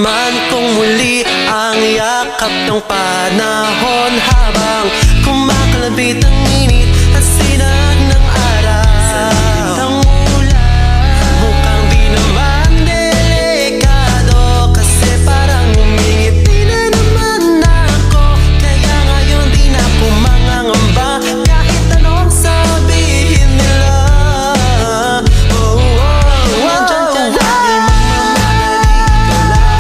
naman kung muli ang yakap ng panahon, habang kumakalabit ang init at sinag ng araw. Ang ulan mukhang di naman delikado, kasi parang umingiti na naman ako. Kaya ngayon di na ako mangangamba kahit anong sabihin nila. Oh, oh, oh, nandyan ka lagi, magmamadali ka lang.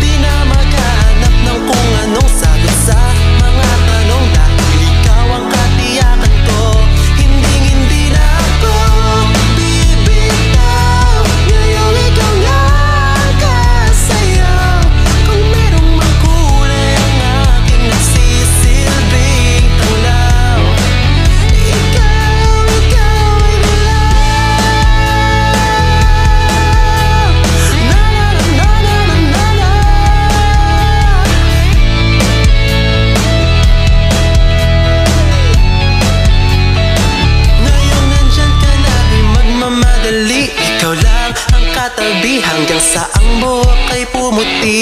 Di na maghanap ng kung anong sagot sa mga tanong, dahil ikaw ang katiyakan ko. Hindi na ako bibitaw. Ngayong ikaw lang kasayaw. Kung merong magkulay ang aking nagsisilbing tanglaw, ikaw ay gulaw. Na na na na na na na. Ngayon nandyan ka na, di magmamadali. Ikaw lang ang katabi hanggang sa ang buhok ay pumuti.